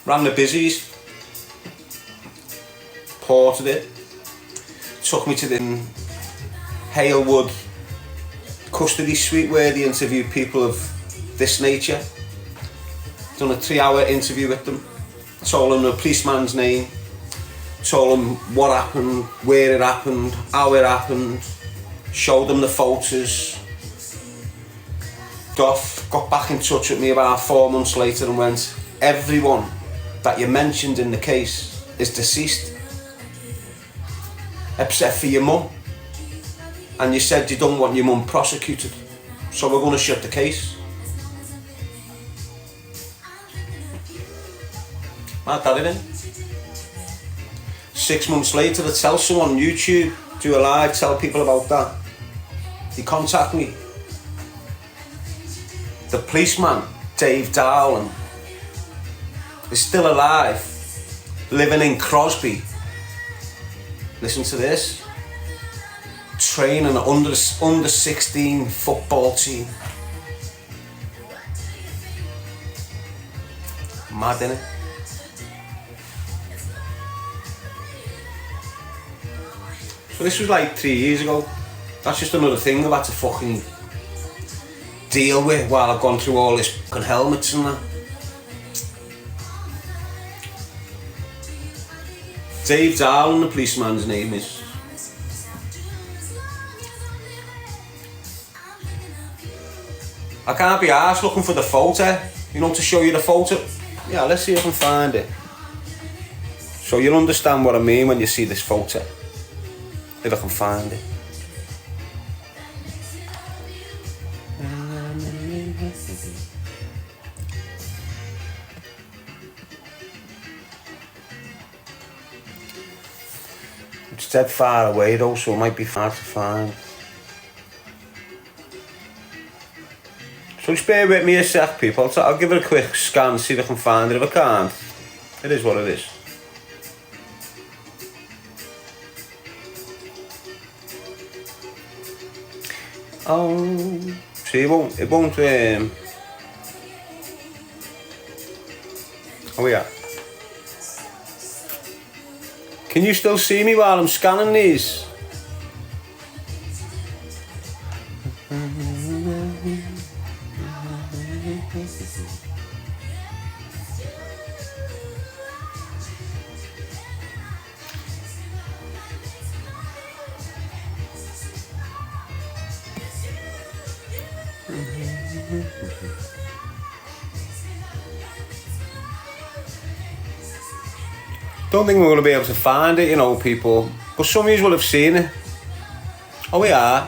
Rang the busies, ported it, took me to the Halewood custody suite where they interviewed people of this nature. Done a 3-hour interview with them, told them the policeman's name, told them what happened, where it happened, how it happened, showed them the photos. Got back in touch with me about 4 months later and went, everyone that you mentioned in the case is deceased, except for your mum. And you said you don't want your mum prosecuted, so we're going to shut the case. Mad that, innit? 6 months later, I tell someone on YouTube, do a live, tell people about that. They contact me. The policeman, Dave Darren, is still alive, living in Crosby. Listen to this. Training an under 16 football team. Mad, innit? So this was like 3 years ago. That's just another thing I've had to fucking deal with while I've gone through all this fucking helmets and that. Dave Darren, the policeman's name is. I can't be arsed looking for the photo, you know, to show you the photo. Yeah, let's see if I can find it. So you'll understand what I mean when you see this photo. If I can find it. It's dead far away though, so it might be hard to find. So just bear with me a sec, people. I'll give it a quick scan, see if I can find it. If I can't, it is what it is. Oh, see, it won't, oh yeah. Can you still see me while I'm scanning these? Don't think we're going to be able to find it, you know, people. But some of you will have seen it. Oh, we are.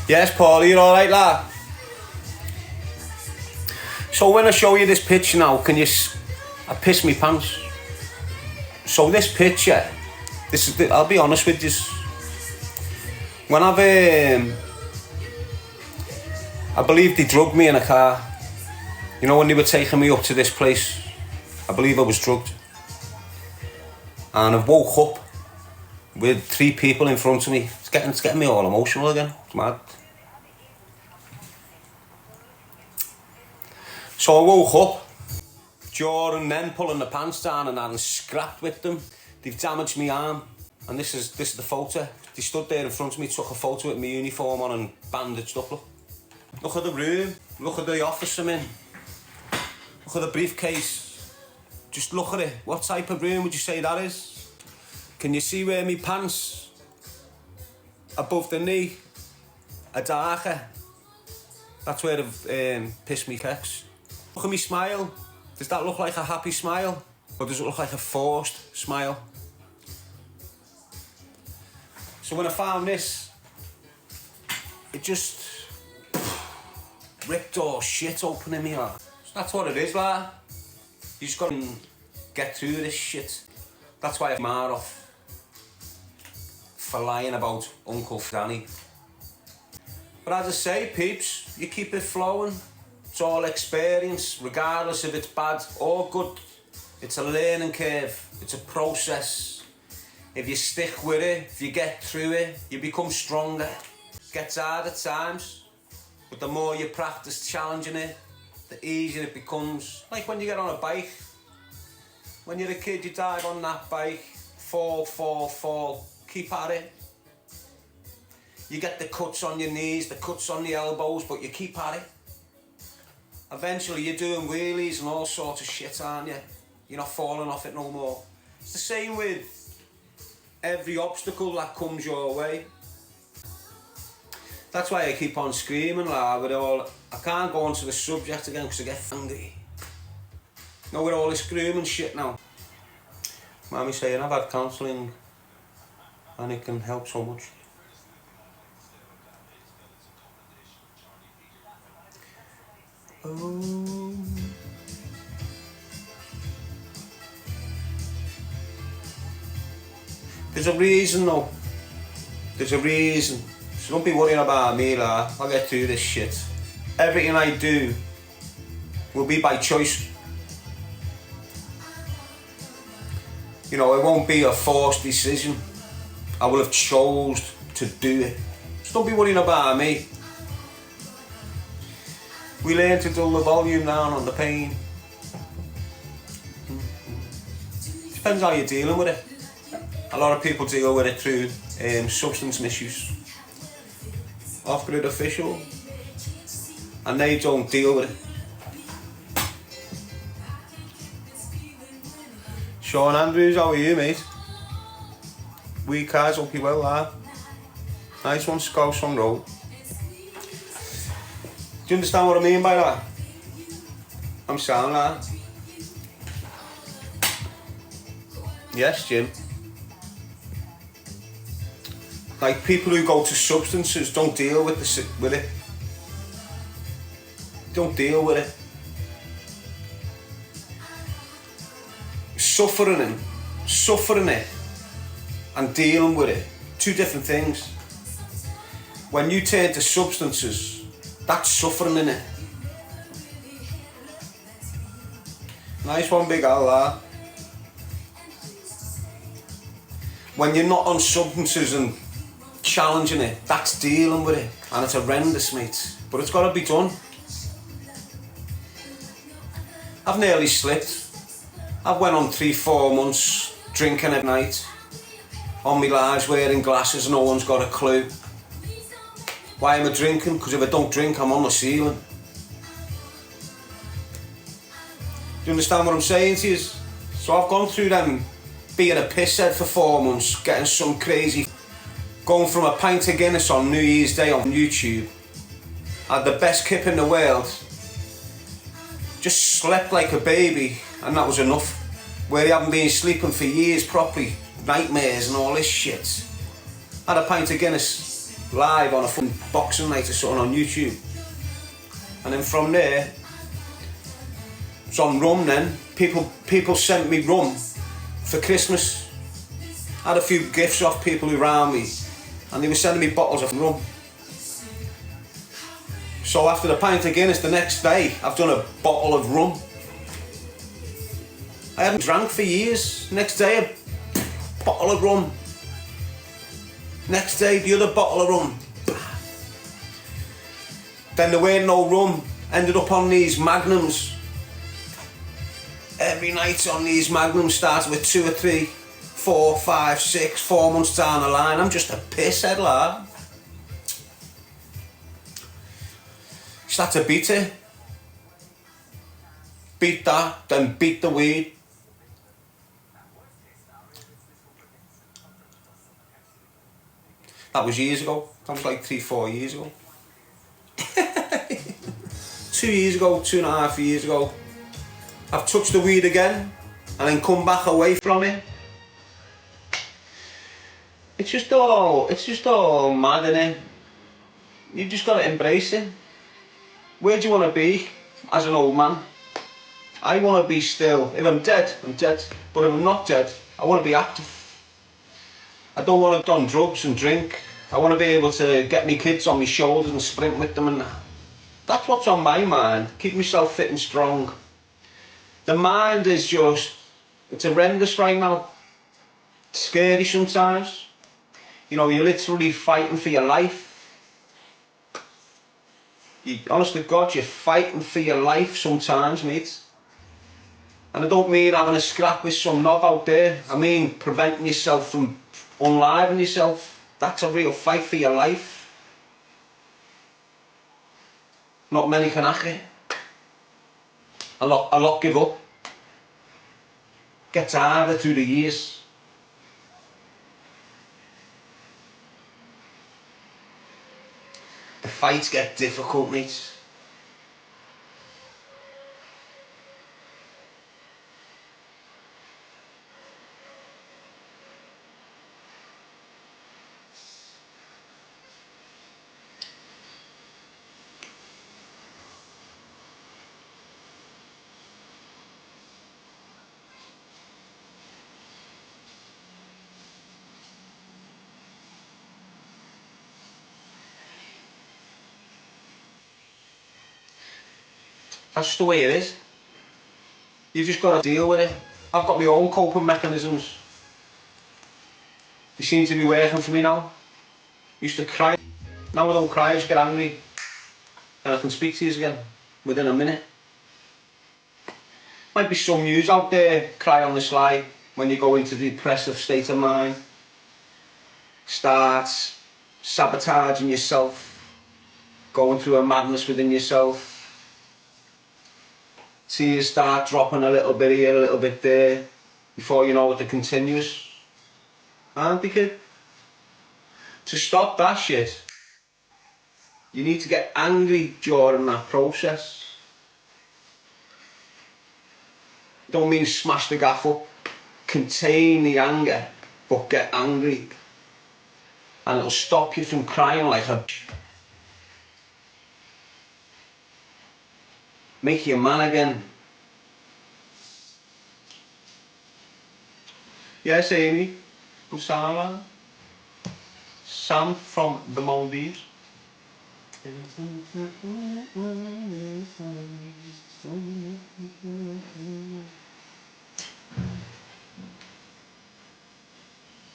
Yes, Paul, you're alright, lad? So when I show you this picture now, can you... I piss me pants. So this picture, this is... I'll be honest with you. When I believe they drugged me in a car. You know, when they were taking me up to this place, I believe I was drugged. And I woke up with 3 people in front of me. It's getting me all emotional again. It's mad. So I woke up, during them pulling the pants down and that, and scrapped with them. They've damaged my arm. And this is the photo. They stood there in front of me, took a photo with my uniform on and bandaged up. Look at the room, look at the office I'm in, look at the briefcase, just look at it. What type of room would you say that is? Can you see where my pants above the knee are darker? That's where they've pissed me kicks. Look at me smile, does that look like a happy smile? Or does it look like a forced smile? So when I found this, it just ripped all shit open in me, like. So that's what it is, like. You just gotta get through this shit. That's why I'm mad off for lying about Uncle Danny. But as I say, peeps, you keep it flowing. It's all experience, regardless if it's bad or good. It's a learning curve, it's a process. If you stick with it, if you get through it, you become stronger. Gets hard at times, but the more you practice challenging it, the easier it becomes. Like when you get on a bike. When you're a kid, you dive on that bike, fall, keep at it. You get the cuts on your knees, the cuts on the elbows, but you keep at it. Eventually you're doing wheelies and all sorts of shit, aren't you? You're not falling off it no more. It's the same with every obstacle that comes your way. That's why I keep on screaming like with all. I can't go onto the subject again because I get angry. No, with all this grooming shit now. Mammy saying I've had counselling and it can help so much. Oh. There's a reason though. There's a reason. So don't be worrying about me, like, I'll get through this shit. Everything I do will be by choice. You know, it won't be a forced decision. I will have chose to do it. So don't be worrying about me. We learn to dull the volume down on the pain. Depends how you're dealing with it. A lot of people deal with it through substance misuse. Off-grid official. And they don't deal with it. Sean Andrews, how are you, mate? We cars, hope you well, lad. Nice one, Scouse on road. Do you understand what I mean by that? I'm sound, lad. Yes, Jim. Like people who go to substances don't deal with it. Don't deal with it. Suffering it and dealing with it, two different things. When you turn to substances, that's suffering in it. Nice one, big Al. When you're not on substances and challenging it, that's dealing with it, and it's horrendous, mate. But it's got to be done. I've nearly slipped. I've went on 3-4 months drinking at night, on my lives wearing glasses, no one's got a clue. Why am I drinking? Because if I don't drink, I'm on the ceiling. Do you understand what I'm saying to you? So I've gone through them, being a pisshead for 4 months, getting some crazy, going from a pint of Guinness on New Year's Day on YouTube, had the best kip in the world, just slept like a baby, and that was enough. Where you haven't been sleeping for years properly, nightmares and all this shit. Had a pint of Guinness live on a fucking boxing night or something on YouTube. And then from there, it's on rum then. People sent me rum for Christmas. Had a few gifts off people around me, and they were sending me bottles of rum. So after the pint of Guinness the next day, I've done a bottle of rum. I hadn't drank for years. Next day, a bottle of rum. Next day, the other bottle of rum. Then there weren't no rum. Ended up on these Magnums. Every night on these Magnums, started with 2 or 3, 4, 5, 6, 4 months down the line. I'm just a pisshead, lad. Just had to beat it. Beat that, then beat the weed. That was years ago. That was like 3-4 years ago. 2 years ago, 2.5 years ago. I've touched the weed again and then come back away from it. It's just all mad, innit? You just gotta embrace it. Where do you want to be as an old man? I want to be still. If I'm dead, I'm dead. But if I'm not dead, I want to be active. I don't want to do on drugs and drink. I want to be able to get my kids on my shoulders and sprint with them and that. That's what's on my mind. Keep myself fit and strong. The mind is just, it's horrendous right now. It's scary sometimes. You know, you're literally fighting for your life. Honest to God, you're fighting for your life sometimes, mate. And I don't mean having a scrap with some knob out there. I mean preventing yourself from unliving yourself. That's a real fight for your life. Not many can hack it. A lot give up. Gets harder through the years. The fights get difficult, mate. That's just the way it is. You've just got to deal with it. I've got my own coping mechanisms. They seem to be working for me now. Used to cry. Now I don't cry, I just get angry. And I can speak to you again within a minute. Might be some news out there, cry on the sly, when you go into the depressive state of mind. Start sabotaging yourself, going through a madness within yourself. Tears start dropping a little bit here, a little bit there, before you know it, they're continuous. Aren't they, kid? To stop that shit, you need to get angry during that process. Don't mean smash the gaff up. Contain the anger, but get angry. And it'll stop you from crying like a... Make you a man again. Yes, Amy. Who's Sam? Sam from the Maldives.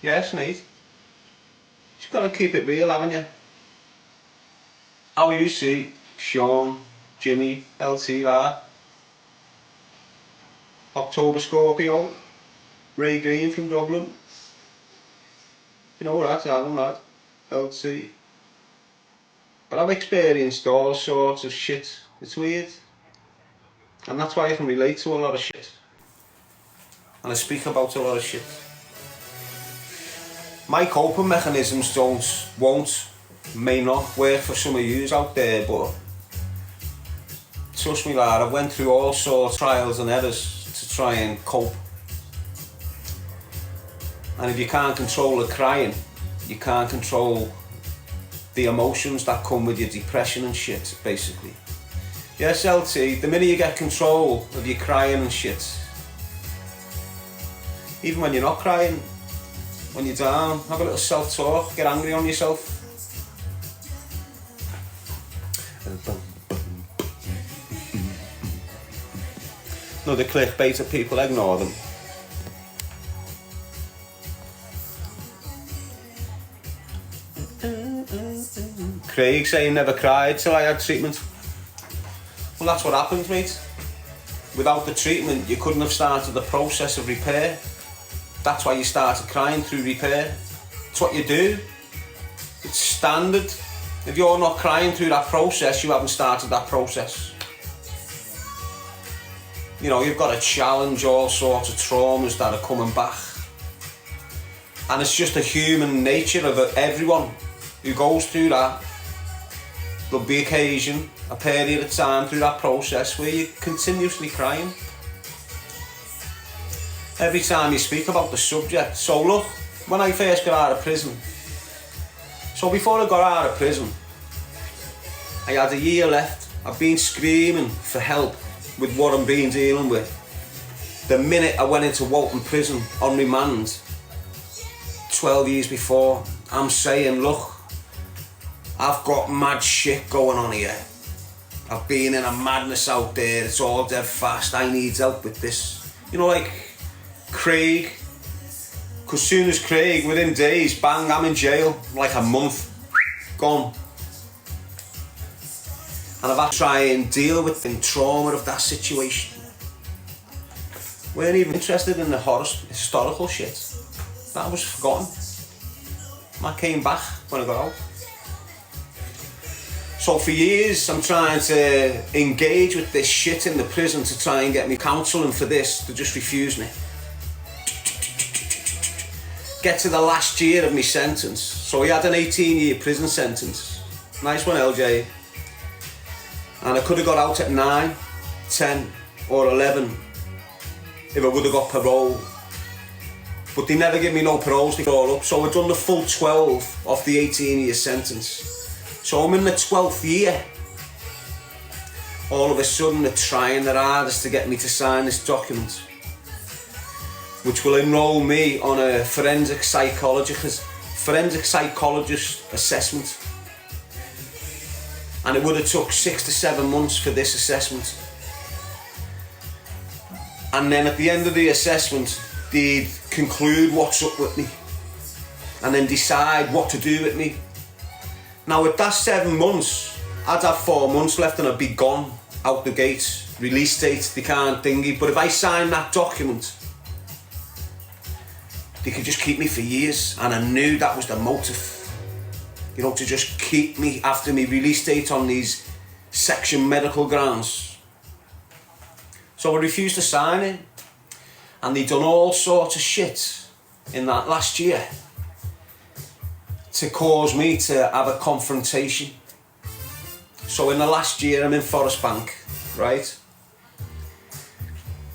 Yes, Nate. You've got to keep it real, haven't you? How you see Sean, Jimmy, LTR, October Scorpio, Ray Green from Dublin. You know that, Adam, lad. LT. But I've experienced all sorts of shit. It's weird. And that's why I can relate to a lot of shit. And I speak about a lot of shit. My coping mechanisms may not work for some of yous out there, but trust me, lad, I went through all sorts of trials and errors to try and cope. And if you can't control the crying, you can't control the emotions that come with your depression and shit, basically. Yes, LT, the minute you get control of your crying and shit, even when you're not crying, when you're down, have a little self-talk, get angry on yourself. No, the clickbait of people, ignore them. Craig saying never cried till I had treatment. Well, that's what happened, mate. Without the treatment, you couldn't have started the process of repair. That's why you started crying, through repair. It's what you do. It's standard. If you're not crying through that process, you haven't started that process. You know, you've got to challenge all sorts of traumas that are coming back. And it's just a human nature of everyone who goes through that. There'll be occasion, a period of time through that process where you're continuously crying. Every time you speak about the subject. So look, when I first got out of prison, so before I got out of prison, I had a year left. I've been screaming for help with what I'm been dealing with. The minute I went into Walton prison on remand, 12 years before, I'm saying, look, I've got mad shit going on here. I've been in a madness out there, it's all dead fast, I need help with this. You know, like Craig, because soon as Craig, within days, bang, I'm in jail, like a month, gone. And I've had to try and deal with the trauma of that situation. Weren't even interested in the historical shit. That was forgotten. That came back when I got out. So for years I'm trying to engage with this shit in the prison to try and get me counselling for this, to just refuse me. Get to the last year of my sentence. So he had an 18-year prison sentence. Nice one, LJ. And I could have got out at 9, 10 or 11 if I would have got parole. But they never give me no paroles to call up. So I've done the full 12 of the 18-year sentence. So I'm in the 12th year. All of a sudden they're trying their hardest to get me to sign this document, which will enrol me on a forensic psychologist assessment. And it would have took 6 to 7 months for this assessment. And then at the end of the assessment, they'd conclude what's up with me and then decide what to do with me. Now with that 7 months, I'd have 4 months left and I'd be gone out the gate. Release date, they can't thingy. But if I sign that document, they could just keep me for years. And I knew that was the motive. You know, to just keep me after me release date on these section medical grounds. So I refused to sign it. And they done all sorts of shit in that last year to cause me to have a confrontation. So in the last year I'm in Forest Bank, right?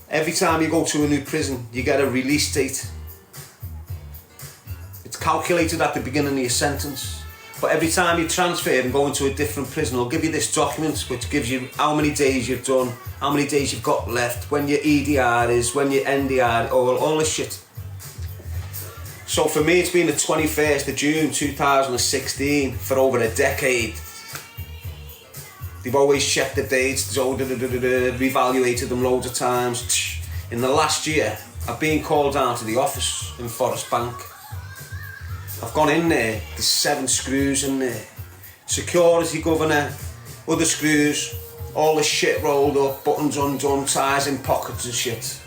Every time you go to a new prison, you get a release date. It's calculated at the beginning of your sentence. But every time you transfer and go into a different prison, they'll give you this document which gives you how many days you've done, how many days you've got left, when your EDR is, when your NDR, all this shit. So for me, it's been the 21st of June 2016 for over a decade. They've always checked the dates, reevaluated them loads of times. In the last year, I've been called down to the office in Forest Bank. I've gone in there, there's 7 screws in there. Security governor, other screws, all the shit rolled up, buttons undone, ties in pockets and shit.